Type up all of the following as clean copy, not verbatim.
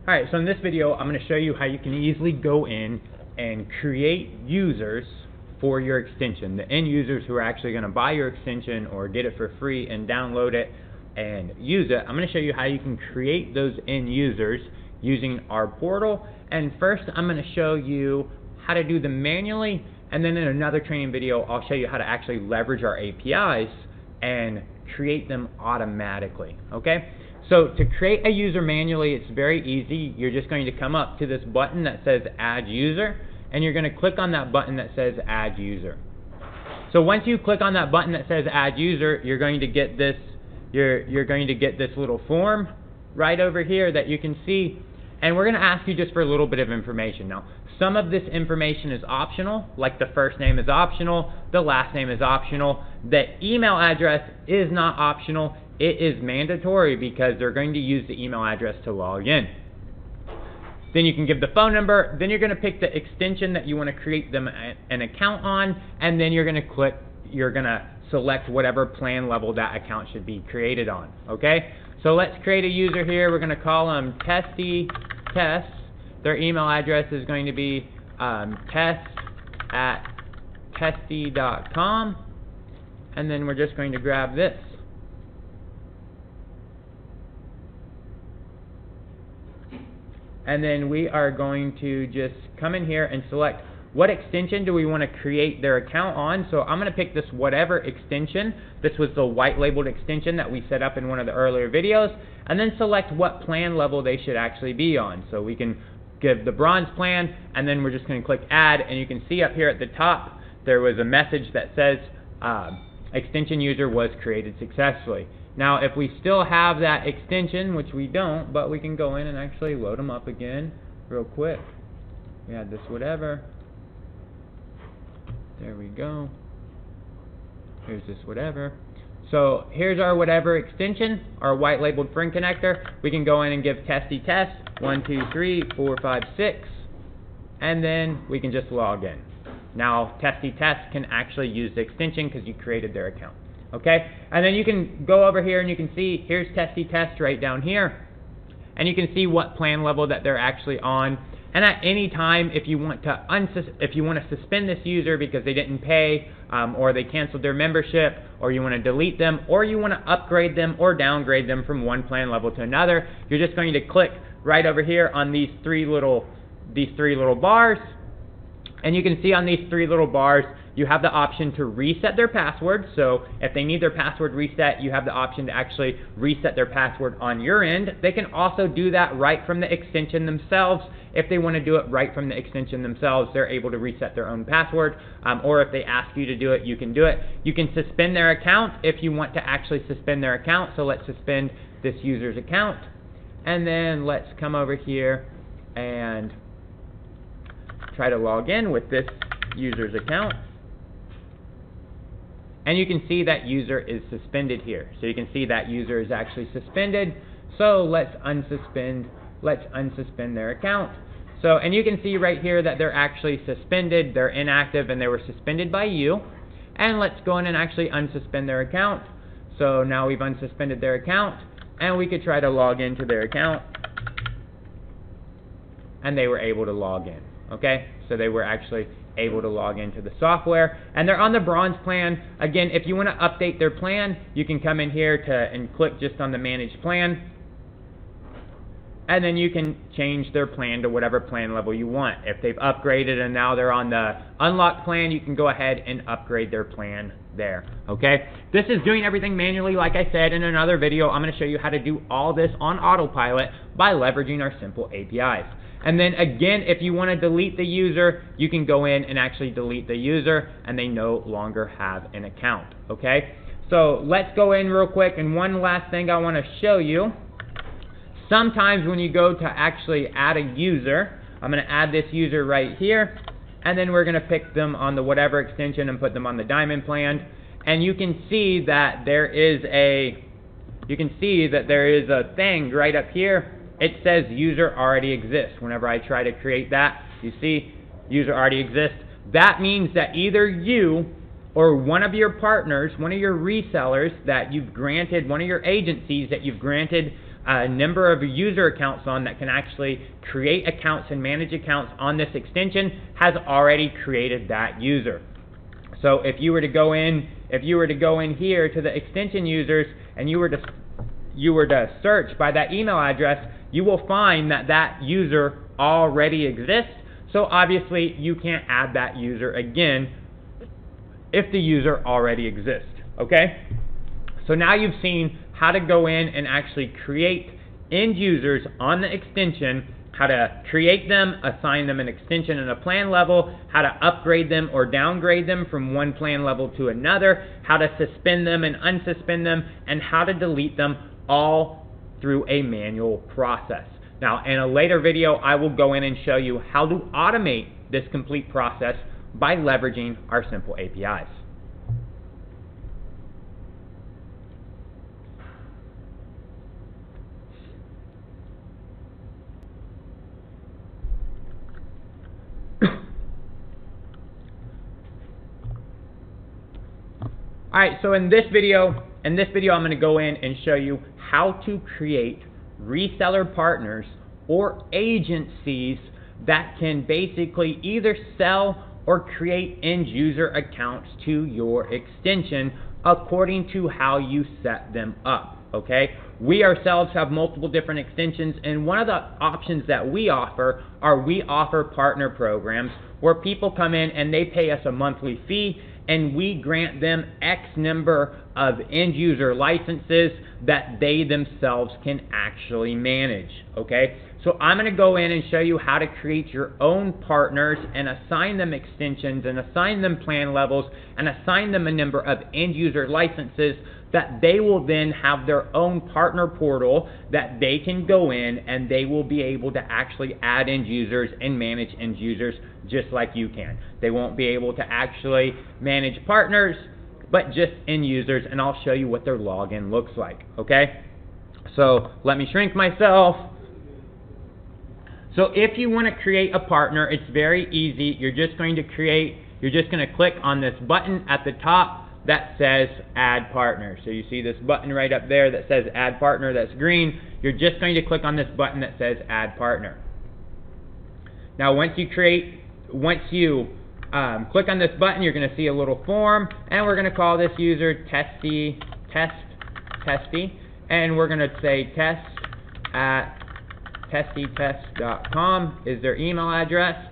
Alright, so in this video, I'm going to show you how you can easily go in and create users for your extension. The end users who are actually going to buy your extension or get it for free and download it and use it. I'm going to show you how you can create those end users using our portal. And first, I'm going to show you how to do them manually. And then in another training video, I'll show you how to actually leverage our APIs and create them automatically. Okay? So to create a user manually, it's very easy. You're just going to come up to this button that says Add User, and you're going to click on that button that says Add User. So once you click on that button that says Add User, you're going to get this. You're going to get this little form right over here that you can see, and we're going to ask you just for a little bit of information. Now, some of this information is optional, like the first name is optional, the last name is optional, the email address is not optional. It is mandatory because they're going to use the email address to log in. Then you can give the phone number, then you're going to pick the extension that you want to create them an account on, and then you're going to select whatever plan level that account should be created on. Okay? So let's create a user here. We're going to call them Testy Test. Their email address is going to be test@testy.com, and then we're just going to grab this. And then we are going to just come in here and select what extension do we want to create their account on. So I'm going to pick this whatever extension. This was the white labeled extension that we set up in one of the earlier videos. And then select what plan level they should actually be on. So we can give the bronze plan, and then we're just going to click add, and you can see up here at the top there was a message that says extension user was created successfully. Now, if we still have that extension, which we don't, but we can go in and actually load them up again real quick. We had this whatever. There we go. Here's this whatever. So here's our whatever extension, our white labeled friend connector. We can go in and give Testy Test 1, 2, 3, 4, 5, 6, and then we can just log in. Now, Testy Test can actually use the extension because you created their account. Okay, and then you can go over here and you can see here's Testy Test right down here, and you can see what plan level that they're actually on. And at any time, if you want to suspend this user because they didn't pay, or they canceled their membership, or you want to delete them, or you want to upgrade them or downgrade them from one plan level to another, you're just going to click right over here on these three little bars, and you can see on these three little bars you have the option to reset their password. So if they need their password reset, you have the option to actually reset their password on your end. They can also do that right from the extension themselves. If they want to do it right from the extension themselves, they're able to reset their own password. Or if they ask you to do it, you can do it. You can suspend their account if you want to actually suspend their account. So let's suspend this user's account. And then let's come over here and try to log in with this user's account. And you can see that user is suspended here. So you can see that user is actually suspended. So let's unsuspend their account. So, and you can see right here that they're actually suspended, they're inactive, and they were suspended by you. And let's go in and actually unsuspend their account. So now we've unsuspended their account, and we could try to log into their account, and they were able to log in. Okay, so they were actually able to log into the software, and they're on the bronze plan. Again, if you want to update their plan, you can come in here and click just on the manage plan, and then you can change their plan to whatever plan level you want. If they've upgraded and now they're on the unlocked plan, you can go ahead and upgrade their plan there. Okay, this is doing everything manually. Like I said in another video, I'm going to show you how to do all this on autopilot by leveraging our simple APIs. And then again, if you want to delete the user, you can go in and actually delete the user, and they no longer have an account. Okay, so let's go in real quick, and one last thing I want to show you. Sometimes when you go to actually add a user, I'm going to add this user right here, and then we're going to pick them on the whatever extension and put them on the diamond plan, and you can see that there is a thing right up here. It says user already exists. Whenever I try to create that, you see user already exists. That means that either you or one of your partners, one of your resellers that you've granted, one of your agencies that you've granted a number of user accounts on that can actually create accounts and manage accounts on this extension has already created that user. So if you were to go in here to the extension users and you were to search by that email address, you will find that that user already exists. So obviously you can't add that user again if the user already exists, okay? So now you've seen how to go in and actually create end users on the extension, how to create them, assign them an extension and a plan level, how to upgrade them or downgrade them from one plan level to another, how to suspend them and unsuspend them, and how to delete them, all through a manual process. Now, in a later video, I will go in and show you how to automate this complete process by leveraging our simple APIs. Alright, so in this video I'm going to go in and show you how to create reseller partners or agencies that can basically either sell or create end user accounts to your extension according to how you set them up, okay? We ourselves have multiple different extensions, and one of the options that we offer partner programs where people come in and they pay us a monthly fee and we grant them X number of end user licenses that they themselves can actually manage, okay? So I'm going to go in and show you how to create your own partners and assign them extensions and assign them plan levels and assign them a number of end user licenses that they will then have their own partner portal that they can go in and they will be able to actually add end users and manage end users just like you can. They won't be able to actually manage partners, but just end users, and I'll show you what their login looks like, okay? So let me shrink myself. So if you want to create a partner, it's very easy. You're just going to click on this button at the top that says Add Partner. So you see this button right up there that says Add Partner, that's green. You're just going to click on this button that says Add Partner. Now once you click on this button, you're going to see a little form, and we're going to call this user Testy, and we're going to say test@testytest.com is their email address.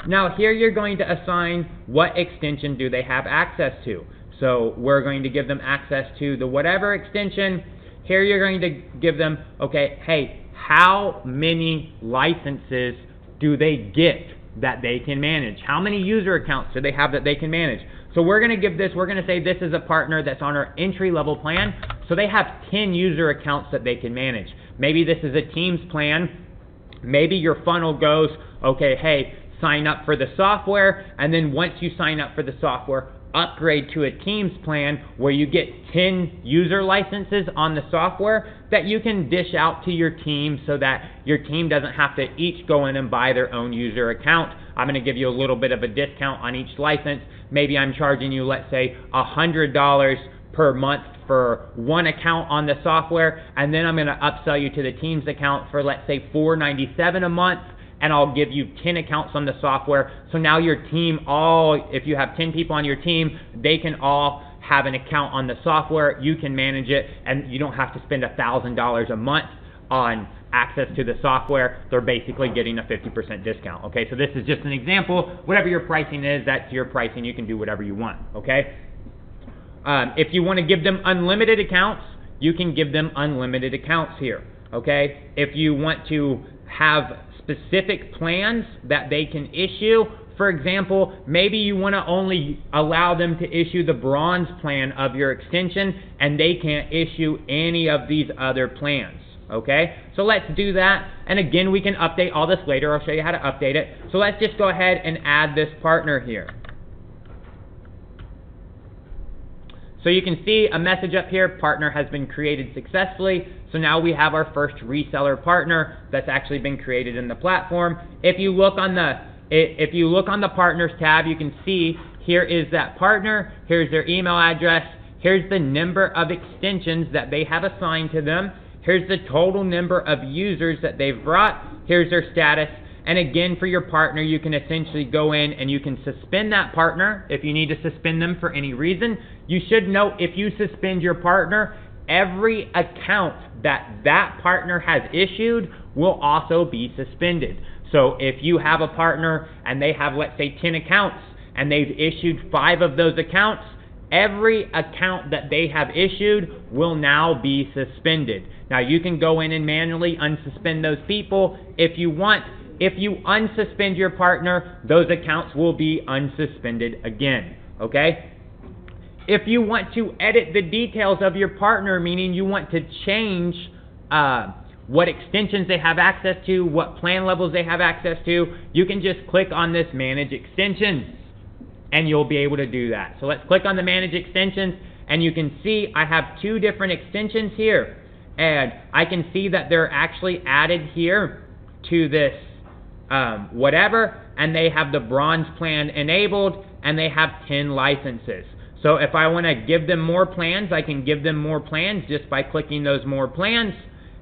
Now here you're going to assign what extension do they have access to. So we're going to give them access to the whatever extension. Here you're going to give them, okay, hey, how many licenses do they get that they can manage? How many user accounts do they have that they can manage? So we're going to say this is a partner that's on our entry-level plan, so they have 10 user accounts that they can manage. Maybe this is a Teams plan. Maybe your funnel goes, okay, hey, sign up for the software, and then once you sign up for the software, upgrade to a Teams plan where you get 10 user licenses on the software that you can dish out to your team so that your team doesn't have to each go in and buy their own user account. I'm going to give you a little bit of a discount on each license. Maybe I'm charging you, let's say, $100 per month for one account on the software, and then I'm going to upsell you to the Teams account for, let's say, $497 a month, and I'll give you 10 accounts on the software. So now your team, if you have 10 people on your team, they can all have an account on the software. You can manage it, and you don't have to spend $1,000 a month on access to the software. They're basically getting a 50% discount. Okay, so this is just an example. Whatever your pricing is, that's your pricing. You can do whatever you want. Okay. If you want to give them unlimited accounts, you can give them unlimited accounts here. Okay. If you want to have specific plans that they can issue, for example, maybe you want to only allow them to issue the bronze plan of your extension and they can't issue any of these other plans. Okay, so let's do that, and again we can update all this later. I'll show you how to update it. So let's just go ahead and add this partner here. So you can see a message up here, partner has been created successfully. So now we have our first reseller partner that's actually been created in the platform. If you look on the partners tab, you can see here is that partner, here's their email address, here's the number of extensions that they have assigned to them, Here's the total number of users that they've brought. Here's their status. And again, for your partner, you can essentially go in and you can suspend that partner if you need to suspend them for any reason. You should note, if you suspend your partner, every account that partner has issued will also be suspended. So if you have a partner and they have, let's say, 10 accounts and they've issued 5 of those accounts, every account that they have issued will now be suspended. Now, you can go in and manually unsuspend those people if you want. If you unsuspend your partner, those accounts will be unsuspended again, okay? If you want to edit the details of your partner, meaning you want to change what extensions they have access to, what plan levels they have access to, you can just click on this Manage Extensions, and you'll be able to do that. So let's click on the Manage Extensions, and you can see I have 2 different extensions here, and I can see that they're actually added here to this whatever, and they have the bronze plan enabled, and they have 10 licenses. So if I want to give them more plans, I can give them more plans just by clicking those more plans.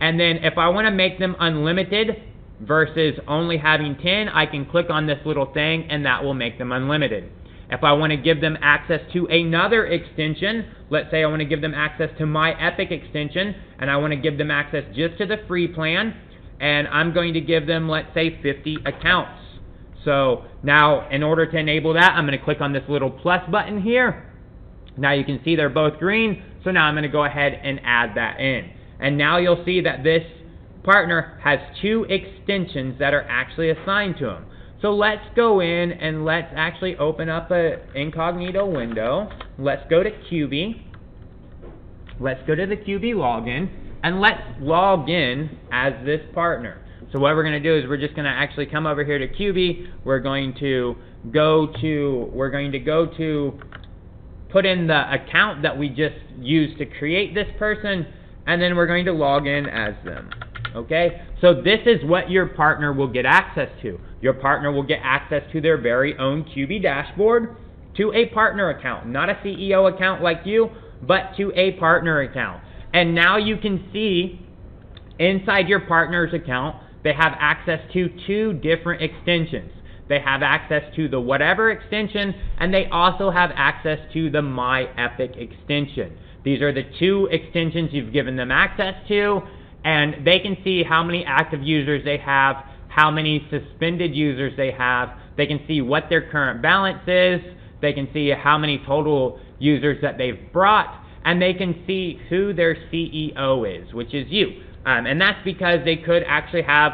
And then if I want to make them unlimited versus only having 10, I can click on this little thing, and that will make them unlimited. If I want to give them access to another extension, let's say I want to give them access to my Epic extension, and I want to give them access just to the free plan, and I'm going to give them, let's say, 50 accounts. So now, in order to enable that, I'm going to click on this little plus button here. Now you can see they're both green, so now I'm going to go ahead and add that in. And now you'll see that this partner has 2 extensions that are actually assigned to him. So let's go in and let's actually open up an incognito window. Let's go to Kyubi. Let's go to the Kyubi login, and let's log in as this partner. So what we're going to do is we're just going to actually come over here to Kyubi. We're going to go to put in the account that we just used to create this person, and then we're going to log in as them. Okay? So this is what your partner will get access to. Your partner will get access to their very own Kyubi dashboard, to a partner account, not a CEO account like you, but to a partner account. And now you can see inside your partner's account, they have access to 2 different extensions. They have access to the whatever extension, and they also have access to the My Epic extension. These are the 2 extensions you've given them access to, and they can see how many active users they have, how many suspended users they have. They can see what their current balance is. They can see how many total users that they've brought, and they can see who their CEO is, which is you. And that's because they could actually have,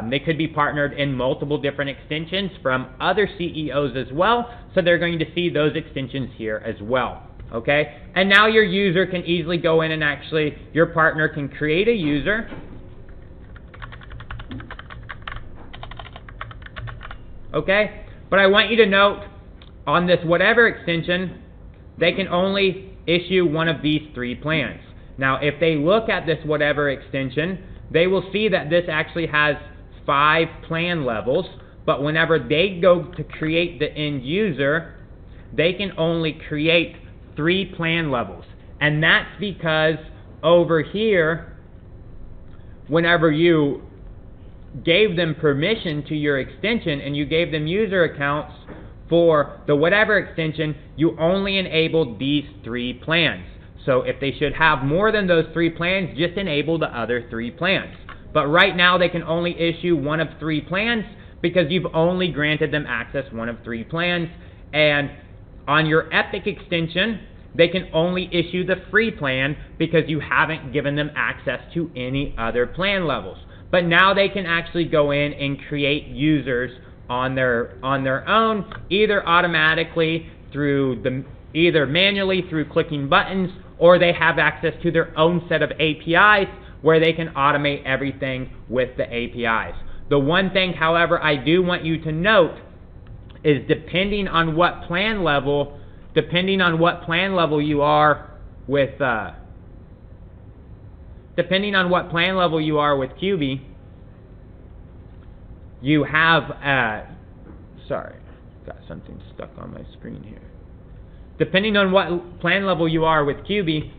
they could be partnered in multiple different extensions from other CEOs as well, so they're going to see those extensions here as well. Okay? And now your user can easily go in and actually, your partner can create a user. Okay? But I want you to note, on this whatever extension, they can only issue one of these 3 plans. Now, if they look at this whatever extension, they will see that this actually has 5 plan levels, but whenever they go to create the end user, they can only create 3 plan levels. And that's because over here, whenever you gave them permission to your extension and you gave them user accounts for the whatever extension, you only enabled these 3 plans. So if they should have more than those 3 plans, just enable the other 3 plans. But right now they can only issue one of 3 plans because you've only granted them access one of 3 plans. And on your Epic extension, they can only issue the free plan because you haven't given them access to any other plan levels. But now they can actually go in and create users on their own, either automatically through either manually through clicking buttons, or they have access to their own set of APIs where they can automate everything with the APIs. The one thing, however, I do want you to note is depending on what plan level you are with Kyubi, you have sorry, got something stuck on my screen here. Depending on what plan level you are with Kyubi,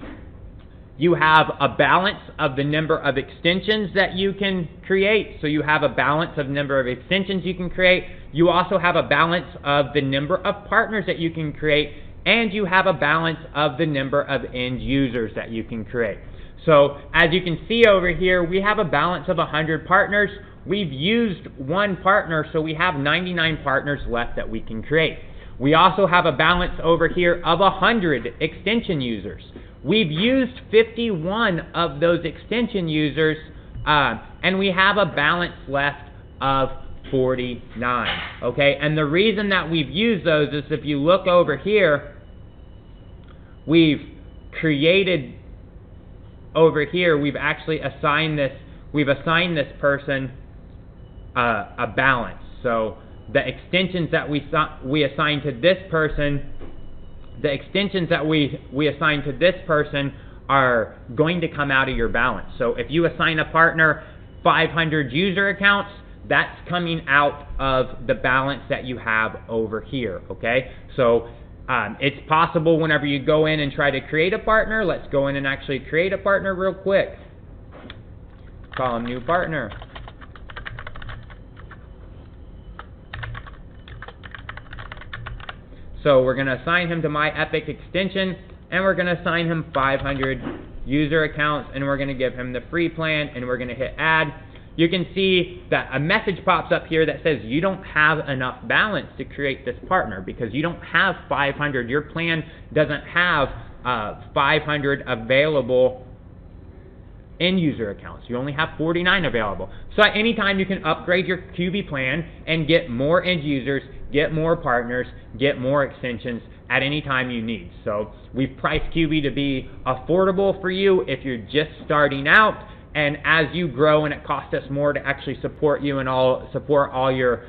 You have a balance of the number of extensions that you can create. So you have a balance of number of extensions you can create. You also have a balance of the number of partners that you can create. And you have a balance of the number of end users that you can create. So as you can see over here, we have a balance of 100 partners. We've used one partner, so we have 99 partners left that we can create. We also have a balance over here of 100 extension users. We've used 51 of those extension users, and we have a balance left of 49. Okay, and the reason that we've used those is if you look over here, we've created over here, we've actually assigned this. We've assigned this person a balance. So the extensions that we assign to this person. The extensions that we assign to this person are going to come out of your balance. So if you assign a partner 500 user accounts, that's coming out of the balance that you have over here, okay? So it's possible whenever you go in and try to create a partner. Let's go in and actually create a partner real quick. Call them new partner. So we're going to assign him to my Epic extension, and we're going to assign him 500 user accounts, and we're going to give him the free plan, and we're going to hit add. You can see that a message pops up here that says you don't have enough balance to create this partner because you don't have 500. Your plan doesn't have 500 available end user accounts. You only have 49 available. So at any time you can upgrade your Kyubi plan and get more end users, get more partners, get more extensions at any time you need. So we've priced Kyubi to be affordable for you if you're just starting out, and as you grow and it costs us more to actually support you and support all your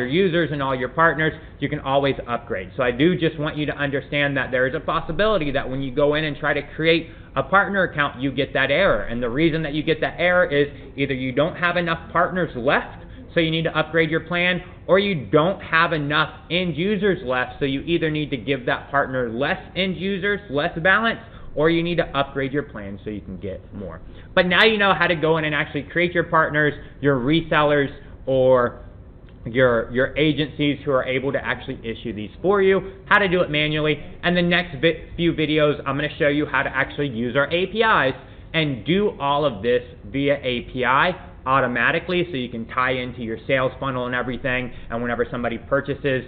users and all your partners, you can always upgrade. So I do just want you to understand that there is a possibility that when you go in and try to create a partner account, you get that error. And the reason that you get that error is either you don't have enough partners left, so you need to upgrade your plan, or you don't have enough end users left, so you either need to give that partner less end users, less balance, or you need to upgrade your plan so you can get more. But now you know how to go in and actually create your partners, your resellers, or your agencies who are able to actually issue these for you, how to do it manually. And the next few videos, I'm going to show you how to actually use our APIs and do all of this via API automatically, so you can tie into your sales funnel and everything, and whenever somebody purchases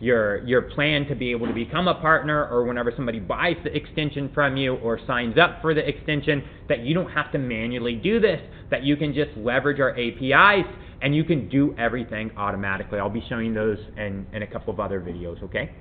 your plan to be able to become a partner, or whenever somebody buys the extension from you or signs up for the extension, that you don't have to manually do this, that you can just leverage our APIs and you can do everything automatically. I'll be showing those in a couple of other videos, okay?